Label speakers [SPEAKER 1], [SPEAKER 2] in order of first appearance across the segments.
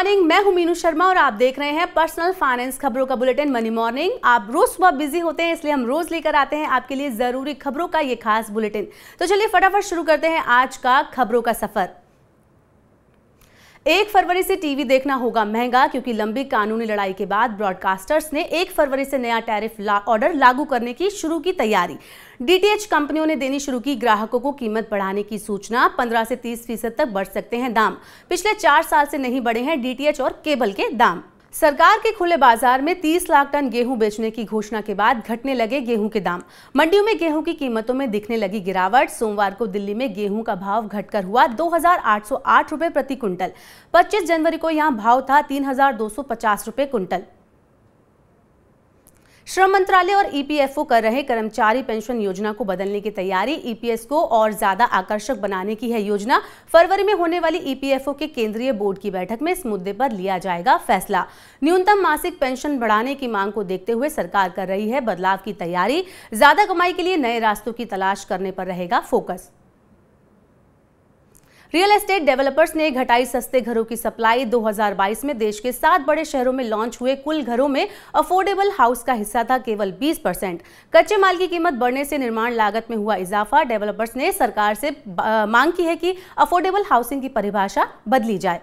[SPEAKER 1] Morning, मैं हूं मीनू शर्मा और आप देख रहे हैं पर्सनल फाइनेंस खबरों का बुलेटिन मनी मॉर्निंग। आप रोज सुबह बिजी होते हैं, इसलिए हम रोज लेकर आते हैं आपके लिए जरूरी खबरों का ये खास बुलेटिन। तो चलिए फटाफट शुरू करते हैं आज का खबरों का सफर। 1 फरवरी से टीवी देखना होगा महंगा, क्योंकि लंबी कानूनी लड़ाई के बाद ब्रॉडकास्टर्स ने 1 फरवरी से नया टैरिफ ऑर्डर लागू करने की शुरू की तैयारी। डीटीएच कंपनियों ने देनी शुरू की ग्राहकों को कीमत बढ़ाने की सूचना। 15 से 30% तक बढ़ सकते हैं दाम। पिछले 4 साल से नहीं बढ़े हैं डीटीएच और केबल के दाम। सरकार के खुले बाजार में 30 लाख टन गेहूं बेचने की घोषणा के बाद घटने लगे गेहूं के दाम। मंडियों में गेहूं की कीमतों में दिखने लगी गिरावट। सोमवार को दिल्ली में गेहूं का भाव घटकर हुआ 2808 रुपए प्रति क्विंटल। 25 जनवरी को यहां भाव था 3250 रुपए क्विंटल। श्रम मंत्रालय और ईपीएफओ कर रहे कर्मचारी पेंशन योजना को बदलने की तैयारी। ईपीएस को और ज्यादा आकर्षक बनाने की है योजना। फरवरी में होने वाली ईपीएफओ के केंद्रीय बोर्ड की बैठक में इस मुद्दे पर लिया जाएगा फैसला। न्यूनतम मासिक पेंशन बढ़ाने की मांग को देखते हुए सरकार कर रही है बदलाव की तैयारी। ज्यादा कमाई के लिए नए रास्तों की तलाश करने पर रहेगा फोकस। रियल एस्टेट डेवलपर्स ने घटाई सस्ते घरों की सप्लाई। 2022 में देश के 7 बड़े शहरों में लॉन्च हुए कुल घरों में अफोर्डेबल हाउस का हिस्सा था केवल 20%। कच्चे माल की कीमत बढ़ने से निर्माण लागत में हुआ इजाफा। डेवलपर्स ने सरकार से मांग की है कि अफोर्डेबल हाउसिंग की परिभाषा बदली जाए।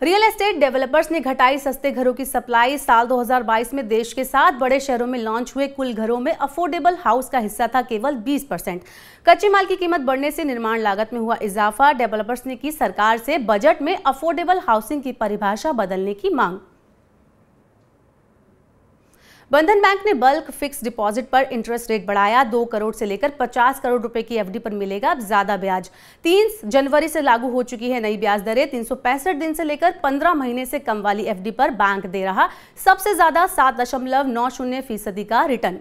[SPEAKER 1] रियल एस्टेट डेवलपर्स ने घटाई सस्ते घरों की सप्लाई। साल 2022 में देश के 7 बड़े शहरों में लॉन्च हुए कुल घरों में अफोर्डेबल हाउस का हिस्सा था केवल 20%। कच्चे माल की कीमत बढ़ने से निर्माण लागत में हुआ इजाफा। डेवलपर्स ने की सरकार से बजट में अफोर्डेबल हाउसिंग की परिभाषा बदलने की मांग। बंधन बैंक ने बल्क फिक्स डिपॉजिट पर इंटरेस्ट रेट बढ़ाया। 2 करोड़ से लेकर 50 करोड़ रुपए की एफडी पर मिलेगा अब ज्यादा ब्याज। 3 जनवरी से लागू हो चुकी है नई ब्याज दरें। 365 दिन से लेकर 15 महीने से कम वाली एफडी पर बैंक दे रहा सबसे ज्यादा 7.90% का रिटर्न।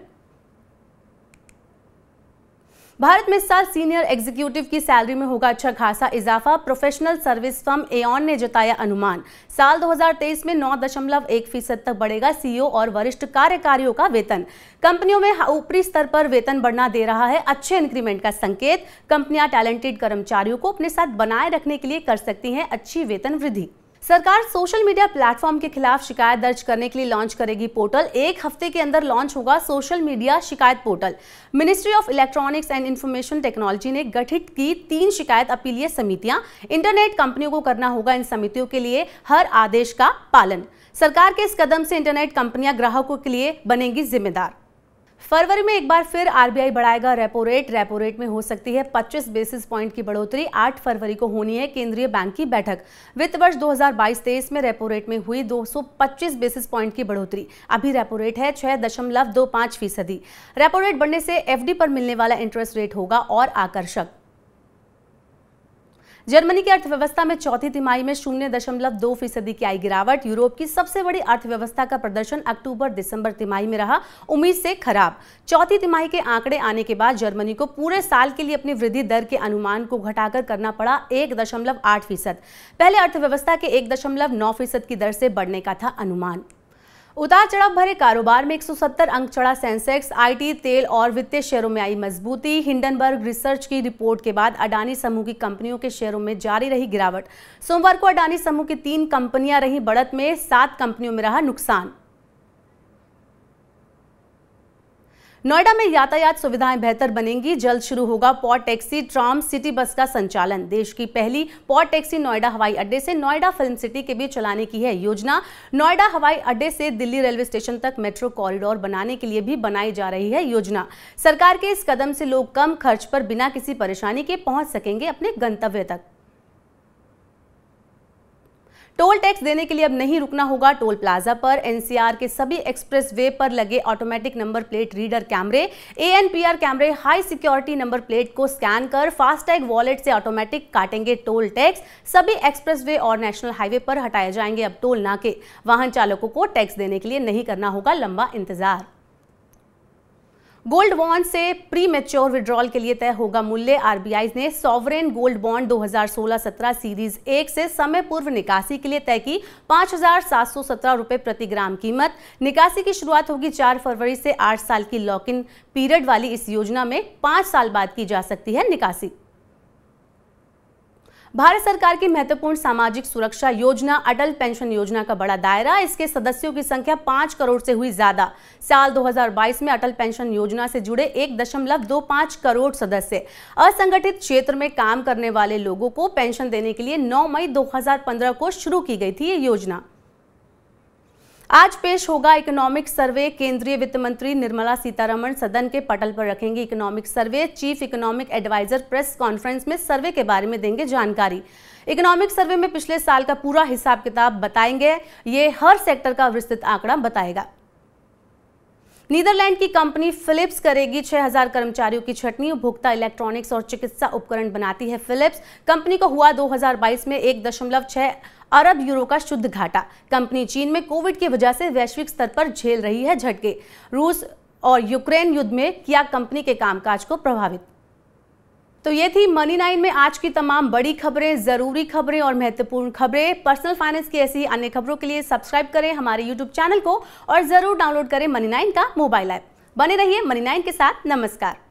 [SPEAKER 1] भारत में इस साल सीनियर एग्जीक्यूटिव की सैलरी में होगा अच्छा खासा इजाफा। प्रोफेशनल सर्विस फर्म एऑन ने जताया अनुमान। साल 2023 में 9.1% तक बढ़ेगा सीईओ और वरिष्ठ कार्यकारियों का वेतन। कंपनियों में ऊपरी स्तर पर वेतन बढ़ना दे रहा है अच्छे इंक्रीमेंट का संकेत। कंपनियां टैलेंटेड कर्मचारियों को अपने साथ बनाए रखने के लिए कर सकती हैं अच्छी वेतन वृद्धि। सरकार सोशल मीडिया प्लेटफॉर्म के खिलाफ शिकायत दर्ज करने के लिए लॉन्च करेगी पोर्टल। 1 हफ्ते के अंदर लॉन्च होगा सोशल मीडिया शिकायत portal. Ministry of electronics and information technology ने गठित की 3 शिकायत अपीलीय समितियां। इंटरनेट कंपनियों को करना होगा इन समितियों के लिए हर आदेश का पालन। सरकार के इस कदम से इंटरनेट कंपनियां ग्राहकों के लिए बनेंगी जिम्मेदार। फरवरी में एक बार फिर आरबीआई बढ़ाएगा रेपो रेट। रेपो रेट में हो सकती है 25 बेसिस पॉइंट की बढ़ोतरी। 8 फरवरी को होनी है केंद्रीय बैंक की बैठक। वित्त वर्ष 2022-23 में रेपो रेट में हुई 225 बेसिस पॉइंट की बढ़ोतरी। अभी रेपो रेट है 6.25%। रेपो रेट बढ़ने से एफडी पर मिलने वाला इंटरेस्ट रेट होगा और आकर्षक। जर्मनी की अर्थव्यवस्था में चौथी तिमाही में 0.2% की आई गिरावट। यूरोप की सबसे बड़ी अर्थव्यवस्था का प्रदर्शन अक्टूबर-दिसंबर तिमाही में रहा उम्मीद से खराब। चौथी तिमाही के आंकड़े आने के बाद जर्मनी को पूरे साल के लिए अपनी वृद्धि दर के अनुमान को घटाकर करना पड़ा 1.8%। पहले अर्थव्यवस्था के 1.9% की दर से बढ़ने का था अनुमान। उतार चढ़ाव भरे कारोबार में 170 अंक चढ़ा सेंसेक्स। आईटी, तेल और वित्तीय शेयरों में आई मजबूती। हिंडनबर्ग रिसर्च की रिपोर्ट के बाद अडानी समूह की कंपनियों के शेयरों में जारी रही गिरावट। सोमवार को अडानी समूह की 3 कंपनियां रही बढ़त में, 7 कंपनियों में रहा नुकसान। नोएडा में यातायात सुविधाएं बेहतर बनेंगी। जल्द शुरू होगा pod taxi, tram, city bus का संचालन। देश की पहली पॉड टैक्सी नोएडा हवाई अड्डे से नोएडा फिल्म सिटी के बीच चलाने की है योजना। नोएडा हवाई अड्डे से दिल्ली रेलवे स्टेशन तक मेट्रो कॉरिडोर बनाने के लिए भी बनाई जा रही है योजना। सरकार के इस कदम से लोग कम खर्च पर बिना किसी परेशानी के पहुंच सकेंगे अपने गंतव्य तक। टोल टैक्स देने के लिए अब नहीं रुकना होगा टोल प्लाजा पर। एनसीआर के सभी एक्सप्रेस वे पर लगे ऑटोमेटिक नंबर प्लेट रीडर कैमरे, एएनपीआर कैमरे हाई सिक्योरिटी नंबर प्लेट को स्कैन कर फास्टैग वॉलेट से ऑटोमेटिक काटेंगे टोल टैक्स। सभी एक्सप्रेस वे और नेशनल हाईवे पर हटाए जाएंगे अब टोल नाके। वाहन चालकों को टैक्स देने के लिए नहीं करना होगा लंबा इंतजार। गोल्ड बॉन्ड से प्री मैच्योर विड्रॉल के लिए तय होगा मूल्य। आरबीआई ने सॉवरेन गोल्ड बॉन्ड 2016-17 सीरीज 1 से समय पूर्व निकासी के लिए तय की 5,717 रुपए प्रति ग्राम कीमत। निकासी की शुरुआत होगी 4 फरवरी से। 8 साल की लॉक इन पीरियड वाली इस योजना में 5 साल बाद की जा सकती है निकासी। भारत सरकार की महत्वपूर्ण सामाजिक सुरक्षा योजना अटल पेंशन योजना का बड़ा दायरा, इसके सदस्यों की संख्या 5 करोड़ से हुई ज्यादा। साल 2022 में अटल पेंशन योजना से जुड़े 1.25 करोड़ सदस्य। असंगठित क्षेत्र में काम करने वाले लोगों को पेंशन देने के लिए 9 मई 2015 को शुरू की गई थी ये योजना। आज पेश होगा इकोनॉमिक सर्वे। केंद्रीय वित्त मंत्री निर्मला सीतारमण सदन के पटल पर रखेंगे economic survey. Chief economic adviser press conference में सर्वे के बारे में देंगे जानकारी। इकोनॉमिक सर्वे में पिछले साल का पूरा हिसाब किताब बताएंगे। ये हर सेक्टर का विस्तृत आंकड़ा बताएगा। नीदरलैंड की कंपनी फिलिप्स करेगी 6000 कर्मचारियों की छंटनी। उपभोक्ता इलेक्ट्रॉनिक्स और चिकित्सा उपकरण बनाती है फिलिप्स। कंपनी को हुआ 2022 में 1.6 अरब यूरो का शुद्ध घाटा। कंपनी चीन में कोविड की वजह से वैश्विक स्तर पर झेल रही है झटके। रूस और यूक्रेन युद्ध में किया कंपनी के कामकाज को प्रभावित। तो ये थी मनी 9 में आज की तमाम बड़ी खबरें, जरूरी खबरें और महत्वपूर्ण खबरें। पर्सनल फाइनेंस की ऐसी अन्य खबरों के लिए सब्सक्राइब करें हमारे YouTube चैनल को और जरूर डाउनलोड करें मनी 9 का मोबाइल ऐप। बने रहिए मनी 9 के साथ। नमस्कार।